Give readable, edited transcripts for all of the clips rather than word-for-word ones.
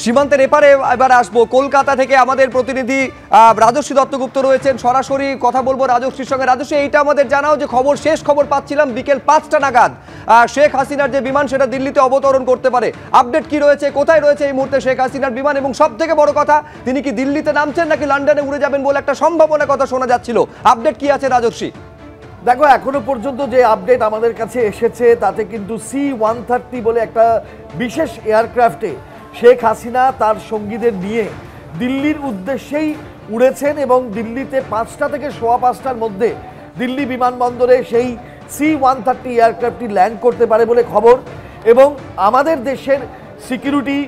সীমান্তের এপারে এবার আসবো কলকাতা থেকে আমাদের প্রতিনিধি রাজশ্রী দত্তগুপ্ত রয়েছেন, সরাসরি কথা বলবো রাজশ্রীর সঙ্গে। রাজশ্রী, এইটা আমাদের জানাও যে শেষ খবর পাচ্ছিলাম বিকেল 5টা নাগাদ শেখ হাসিনার যে বিমান সেটা দিল্লিতে অবতরণ করতে পারে। আপডেট কি রয়েছে, কোথায় রয়েছে এই মুহূর্তে শেখ হাসিনার বিমান, এবং সব থেকে বড় কথা তিনি কি দিল্লিতে নামছেন নাকি লন্ডনে উড়ে যাবেন বলে একটা সম্ভাবনার কথা শোনা যাচ্ছিল। আপডেট কি আছে রাজশ্রী? দেখো, এখনো পর্যন্ত যে আপডেট আমাদের কাছে এসেছে তাতে কিন্তু C-130 বলে একটা বিশেষ এয়ারক্রাফটে শেখ হাসিনা তার সঙ্গীদের নিয়ে দিল্লির উদ্দেশ্যেই উড়েছেন এবং দিল্লিতে 5টা থেকে 5:15টার মধ্যে দিল্লি বিমানবন্দরে সেই C-130 এয়ারক্রাফটটি ল্যান্ড করতে পারে বলে খবর। এবং আমাদের দেশের সিকিউরিটি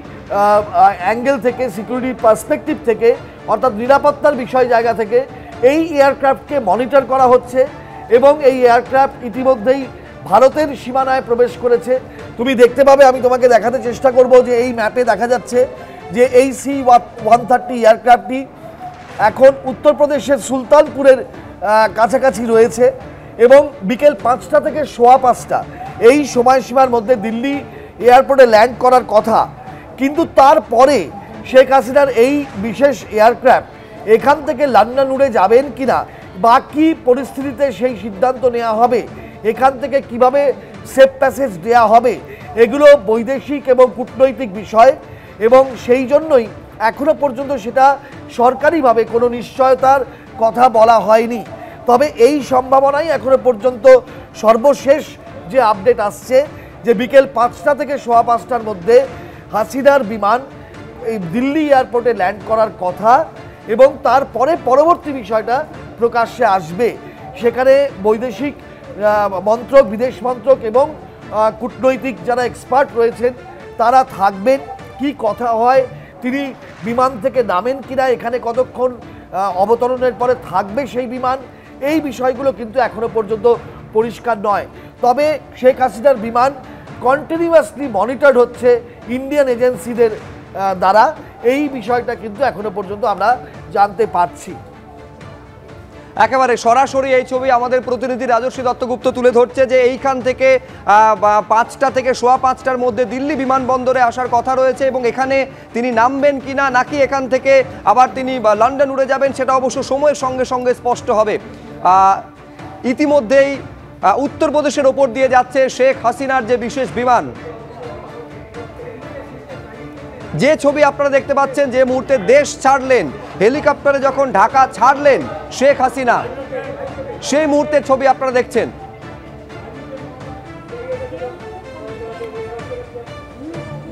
অ্যাঙ্গেল থেকে, সিকিউরিটি পার্সপেক্টিভ থেকে, অর্থাৎ নিরাপত্তার বিষয় জায়গা থেকে এই এয়ারক্রাফটকে মনিটর করা হচ্ছে এবং এই এয়ারক্রাফট ইতিমধ্যেই ভারতের সীমানায় প্রবেশ করেছে। তুমি দেখতে পাবে, আমি তোমাকে দেখাতে চেষ্টা করব যে এই ম্যাপে দেখা যাচ্ছে যে এই C-130 এয়ারক্রাফটটি এখন উত্তরপ্রদেশের সুলতানপুরের কাছাকাছি রয়েছে এবং বিকেল 5টা থেকে 5:15 এই সময়সীমার মধ্যে দিল্লি এয়ারপোর্টে ল্যান্ড করার কথা। কিন্তু তারপরে শেখ হাসিনার এই বিশেষ এয়ারক্রাফট এখান থেকে লন্ডন উড়ে যাবেন কিনা বা কী পরিস্থিতিতে সেই সিদ্ধান্ত নেওয়া হবে, এখান থেকে কিভাবে সেফ প্যাসেজ দেওয়া হবে, এগুলো বৈদেশিক এবং কূটনৈতিক বিষয় এবং সেই জন্যই এখনো পর্যন্ত সেটা সরকারিভাবে কোনো নিশ্চয়তার কথা বলা হয়নি। তবে এই সম্ভাবনাই এখনো পর্যন্ত সর্বশেষ যে আপডেট আসছে যে বিকেল 5টা থেকে 5:15টার মধ্যে হাসিনার বিমান এই দিল্লি এয়ারপোর্টে ল্যান্ড করার কথা এবং তারপরে পরবর্তী বিষয়টা প্রকাশ্যে আসবে। সেখানে বৈদেশিক মন্ত্রক, বিদেশ মন্ত্রক এবং কূটনৈতিক যারা এক্সপার্ট রয়েছেন তারা থাকবেন। কি কথা হয়, তিনি বিমান থেকে নামেন কিনা, এখানে কতক্ষণ অবতরণের পরে থাকবে সেই বিমান, এই বিষয়গুলো কিন্তু এখনো পর্যন্ত পরিষ্কার নয়। তবে শেখ হাসিনার বিমান কন্টিনিউয়াসলি মনিটরড হচ্ছে ইন্ডিয়ান এজেন্সিদের দ্বারা, এই বিষয়টা কিন্তু এখনো পর্যন্ত আমরা জানতে পারছি। একেবারে সরাসরি এই ছবি আমাদের প্রতিনিধি রাজশ্রী দত্তগুপ্ত তুলে ধরছে যে এইখান থেকে 5টা থেকে 5:15টার মধ্যে দিল্লি বিমানবন্দরে আসার কথা রয়েছে এবং এখানে তিনি নামবেন কিনা নাকি এখান থেকে আবার তিনি লন্ডন উড়ে যাবেন সেটা অবশ্য সময়ের সঙ্গে সঙ্গে স্পষ্ট হবে। ইতিমধ্যেই উত্তরপ্রদেশের ওপর দিয়ে যাচ্ছে শেখ হাসিনার যে বিশেষ বিমান, যে ছবি আপনারা দেখতে পাচ্ছেন, যে মুহূর্তে দেশ ছাড়লেন, হেলিকপ্টারে যখন ঢাকা ছাড়লেন শেখ হাসিনা, সেই মুহূর্তের ছবি আপনারা দেখছেন।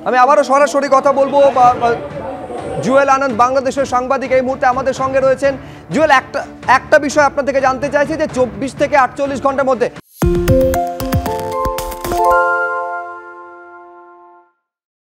আমি আবারও সরাসরি কথা বলবো, জুয়েল আনন্দ বাংলাদেশের সাংবাদিক এই মুহূর্তে আমাদের সঙ্গে রয়েছেন। জুয়েল, একটা বিষয় আপনার থেকে জানতে চাইছি যে 24 থেকে 48 ঘন্টার মধ্যে